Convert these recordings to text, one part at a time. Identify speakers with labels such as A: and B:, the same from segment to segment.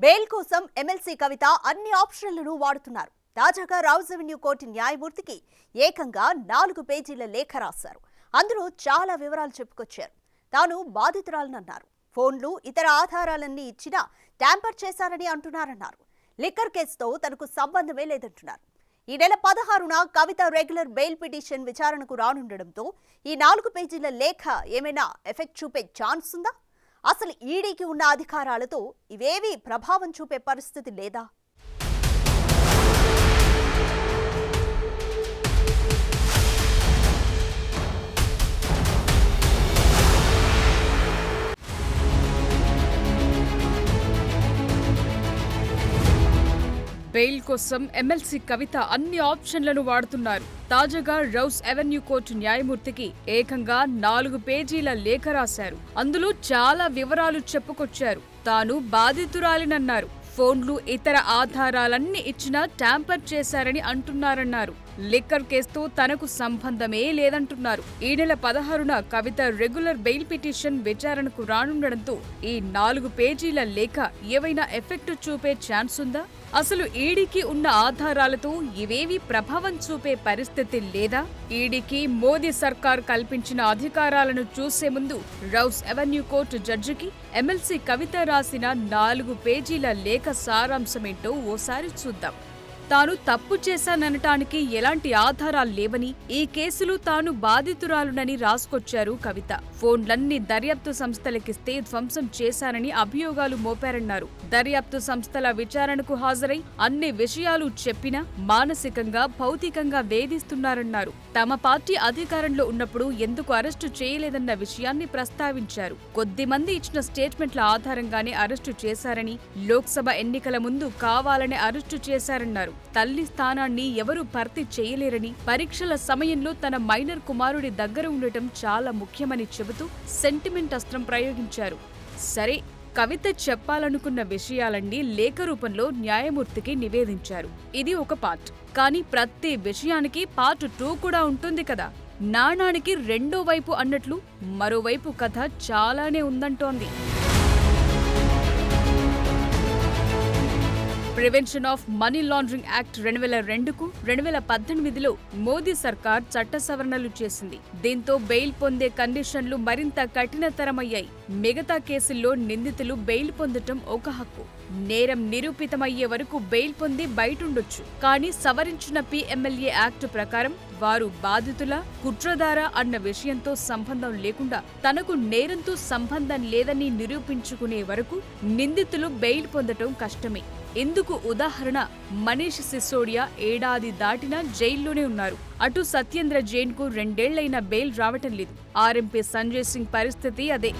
A: Bail కోసం MLC కవిత అన్ని ఆప్షన్లను వాడుతున్నారు. తాజాగా రౌస్ అవెన్యూ కోర్టు న్యాయమూర్తికి ఏకంగా 4 పేజీల లేఖ రాశారు. అందులో చాలా వివరాలు చెప్పుకొచ్చారు. తాను బాధితురాలనన్నారు. ఫోన్లు, ఇతర ఆధారాలన్నీ ఇచ్చినా ట్యాంపర్ చేశారని అంటున్నారన్నారు. లిక్కర్ కేసుతో తనకు సంబంధమే లేదంటున్నారు. ఈ నెల 16న కవిత రెగ్యులర్ బెయిల్ పిటిషన్ విచారణకు రానుండడంతో ఈ 4 పేజీల లేఖ ఏమైనా ఎఫెక్ట్ చూపే ఛాన్స్ ఉందా? అసలు ఈడీకి ఉన్న అధికారాలతో ఇవేవీ ప్రభావం చూపే పరిస్థితి లేదా?
B: బెయిల్ కోసం ఎమ్మెల్సీ కవిత అన్ని ఆప్షన్లను వాడుతున్నారు. తాజాగా రౌస్ అవెన్యూ కోర్టు న్యాయమూర్తికి ఏకంగా 4 పేజీల లేఖ రాశారు. అందులో చాలా వివరాలు చెప్పుకొచ్చారు. తాను బాధితురాలినన్నారు. ఫోన్లు, ఇతర ఆధారాలన్నీ ఇచ్చినా ట్యాంపర్ చేశారని అంటున్నారన్నారు. లిక్కర్ కేసుతో తనకు సంబంధమే లేదంటున్నారు. ఈ నెల 16న కవిత రెగ్యులర్ బెయిల్ పిటిషన్ విచారణకు రానుండడంతో ఈ 4 పేజీల లేఖ ఏవైనా ఎఫెక్ట్ చూపే ఛాన్స్ ఉందా? అసలు ఈడీకి ఉన్న ఆధారాలతో ఇవేవీ ప్రభావం చూపే పరిస్థితి లేదా? ఈడీకి మోదీ సర్కార్ కల్పించిన అధికారాలను చూసే ముందు రౌస్ అవెన్యూ కోర్టు జడ్జికి ఎమ్మెల్సీ కవిత రాసిన 4 పేజీల లేఖ సారాంశమేంటో ఓసారి చూద్దాం. తాను తప్పు చేశాననటానికి ఎలాంటి ఆధారాలు లేవని, ఈ కేసులో తాను బాధితురాలునని రాసుకొచ్చారు కవిత. ఫోన్లన్నీ దర్యాప్తు సంస్థలకిస్తే ధ్వంసం చేశానని అభియోగాలు మోపారన్నారు. దర్యాప్తు సంస్థల విచారణకు హాజరై అన్ని విషయాలు చెప్పినా మానసికంగా, భౌతికంగా వేధిస్తున్నారన్నారు. తమ పార్టీ అధికారంలో ఉన్నప్పుడు ఎందుకు అరెస్టు చేయలేదన్న విషయాన్ని ప్రస్తావించారు. కొద్దిమంది ఇచ్చిన స్టేట్మెంట్ల ఆధారంగానే అరెస్టు చేశారని, లోక్సభ ఎన్నికల ముందు కావాలని అరెస్టు చేశారన్నారు. తల్లి స్థానాన్ని ఎవరూ భర్తీ చేయలేరని, పరీక్షల సమయంలో తన మైనర్ కుమారుడి దగ్గర ఉండటం చాలా ముఖ్యమని చెబుతూ సెంటిమెంట్ అస్త్రం ప్రయోగించారు. సరే, కవిత చెప్పాలనుకున్న విషయాలన్నీ లేఖ రూపంలో న్యాయమూర్తికి నివేదించారు. ఇది ఒక పార్ట్. కానీ ప్రతి విషయానికి పార్ట్ 2 కూడా ఉంటుంది కదా. నాణానికి రెండో వైపు అన్నట్లు మరోవైపు కథ చాలానే ఉందంటోంది. Prevention of money laundering act 2002కు 2018లో మోదీ సర్కార్ చట్ట సవరణలు చేసింది. దీంతో బెయిల్ పొందే కండిషన్లు మరింత కఠినతరమయ్యాయి. మిగతా కేసుల్లో నిందితులు బెయిల్ పొందటం ఒక హక్కు. నేరం నిరూపితమయ్యే వరకు బెయిల్ పొంది బయటుండొచ్చు. కానీ సవరించిన పిఎంఎల్ఏ యాక్ట్ ప్రకారం వారు బాధితుల, కుట్రదార అన్న విషయంతో సంబంధం లేకుండా తనకు నేరంతో సంబంధం లేదని నిరూపించుకునే వరకు నిందితులు బెయిల్ పొందటం కష్టమే. ఇందుకు ఉదాహరణ మనీష్ సిసోడియా ఏడాది దాటినా జైల్లోనే ఉన్నారు. అటు సత్యేంద్ర జైన్కు 2 ఏళ్లైనా బెయిల్ రావటం లేదు. ఆర్ఎంపీ సంజయ్ సింగ్ పరిస్థితి అదే.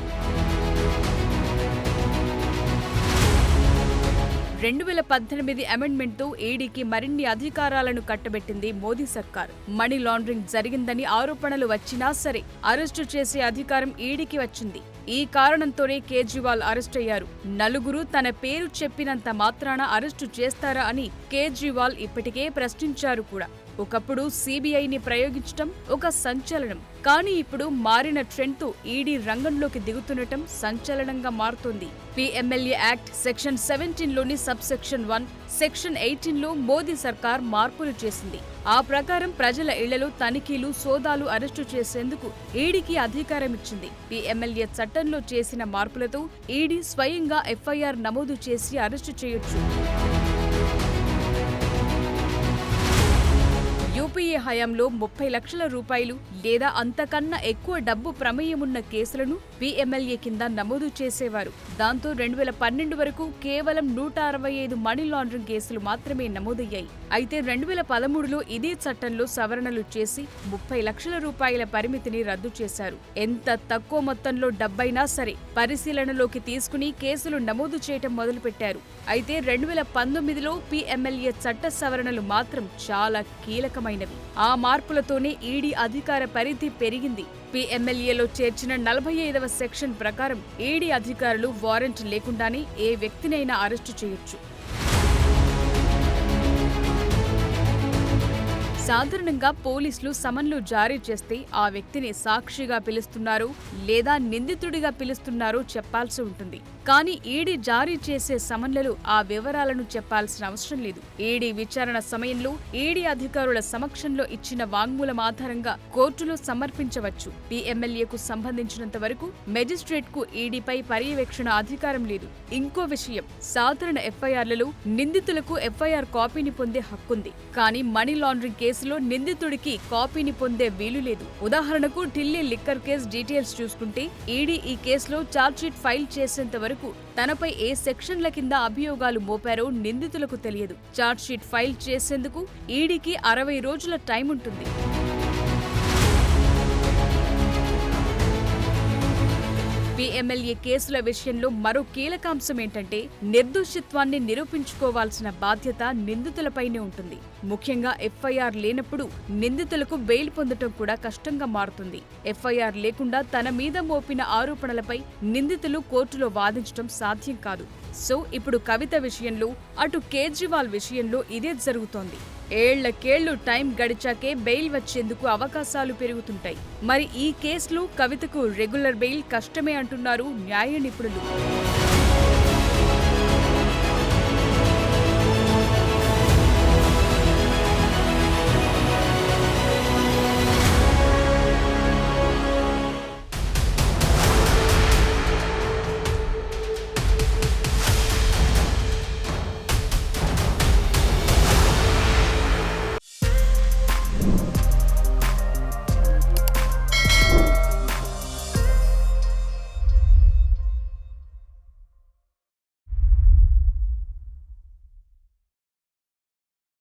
B: 2018 అమెండ్మెంట్తో ఈడీకి మరిన్ని అధికారాలను కట్టబెట్టింది మోదీ సర్కార్. మనీ లాండరింగ్ జరిగిందని ఆరోపణలు వచ్చినా సరే అరెస్టు చేసే అధికారం ఈడీకి వచ్చింది. ఈ కారణంతోనే కేజ్రీవాల్ అరెస్ట్ అయ్యారు. 4 తన పేరు చెప్పినంత మాత్రాన అరెస్టు చేస్తారా అని కేజ్రీవాల్ ఇప్పటికే ప్రశ్నించారు కూడా. ఒకప్పుడు సిబిఐని ప్రయోగించటం ఒక సంచలనం. కానీ ఇప్పుడు మారిన ట్రెండ్తో ఈడీ రంగంలోకి దిగుతుండటం సంచలనంగా మారుతోంది. పిఎంఎల్ఏ యాక్ట్ సెక్షన్ 17లోని సబ్సెక్షన్ 1, సెక్షన్ 18లో మోదీ సర్కార్ మార్పులు చేసింది. ఆ ప్రకారం ప్రజల ఇళ్లలో తనిఖీలు, సోదాలు, అరెస్టు చేసేందుకు ఈడీకి అధికారం ఇచ్చింది. పిఎంఎల్ఏ చట్టంలో చేసిన మార్పులతో ఈడీ స్వయంగా ఎఫ్ఐఆర్ నమోదు చేసి అరెస్టు చేయొచ్చు. యూపీఏ హయాంలో 30 లక్షల రూపాయలు లేదా అంతకన్నా ఎక్కువ డబ్బు ప్రమేయమున్న కేసులను పిఎంఎల్ఏ కింద నమోదు చేసేవారు. దాంతో 2012 వరకు కేవలం 165 మనీ లాండరింగ్ కేసులు మాత్రమే నమోదయ్యాయి. అయితే 2013లో ఇదే చట్టంలో సవరణలు చేసి 30 లక్షల రూపాయల పరిమితిని రద్దు చేశారు. ఎంత తక్కువ మొత్తంలో డబ్బైనా సరే పరిశీలనలోకి తీసుకుని కేసులు నమోదు చేయటం మొదలుపెట్టారు. అయితే 2019లో పిఎంఎల్ఏ చట్ట సవరణలు మాత్రం చాలా కీలకమైనవి. ఆ మార్పులతోనే ఈడీ అధికార పరిధి పెరిగింది. పిఎంఎల్ఏలో చేర్చిన 45వ సెక్షన్ ప్రకారం ఈడీ అధికారులు వారెంట్ లేకుండానే ఏ వ్యక్తినైనా అరెస్టు చేయొచ్చు. సాధారణంగా పోలీసులు సమన్లు జారీ చేస్తే ఆ వ్యక్తిని సాక్షిగా పిలుస్తున్నారో లేదా నిందితుడిగా పిలుస్తున్నారో చెప్పాల్సి ఉంటుంది. కానీ ఈడీ జారీ చేసే సమన్లలో ఆ వివరాలను చెప్పాల్సిన అవసరం లేదు. ఈడీ విచారణ సమయంలో ఈడీ అధికారుల సమక్షంలో ఇచ్చిన వాంగ్మూలం ఆధారంగా కోర్టులో సమర్పించవచ్చు. పీఎంఎల్ఏకు సంబంధించినంత వరకు మెజిస్ట్రేట్ కు ఈడీపై పర్యవేక్షణ అధికారం లేదు. ఇంకో విషయం, సాధారణ ఎఫ్ఐఆర్లలో నిందితులకు ఎఫ్ఐఆర్ కాపీని పొందే హక్కుంది. కానీ మనీ లాండరింగ్ కేసులో నిందితుడికి కాపీని పొందే వీలు లేదు. ఉదాహరణకు ఢిల్లీ లిక్కర్ కేసు డీటెయిల్స్ చూసుకుంటే ఈడీ ఈ కేసులో ఛార్జ్షీట్ ఫైల్ చేసేంత వరకు తనపై ఏ సెక్షన్ల కింద అభియోగాలు మోపారో నిందితులకు తెలియదు. ఛార్జ్షీట్ ఫైల్ చేసేందుకు ఈడీకి 60 రోజుల టైం ఉంటుంది. పీఎంఎల్ఏ కేసుల విషయంలో మరో కీలకాంశం ఏంటంటే నిర్దోషిత్వాన్ని నిరూపించుకోవాల్సిన బాధ్యత నిందితులపైనే ఉంటుంది. ముఖ్యంగా ఎఫ్ఐఆర్ లేనప్పుడు నిందితులకు బెయిల్ పొందటం కూడా కష్టంగా మారుతుంది. ఎఫ్ఐఆర్ లేకుండా తన మీద మోపిన ఆరోపణలపై నిందితులు కోర్టులో వాదించడం సాధ్యం కాదు. సో ఇప్పుడు కవిత విషయంలో, అటు కేజ్రీవాల్ విషయంలో ఇదే జరుగుతోంది. ఏళ్లకేళ్లు టైం గడిచాకే బెయిల్ వచ్చేందుకు అవకాశాలు పెరుగుతుంటాయి. మరి ఈ కేసులో కవితకు రెగ్యులర్ బెయిల్ కష్టమే అంటున్నారు న్యాయ నిపుణులు.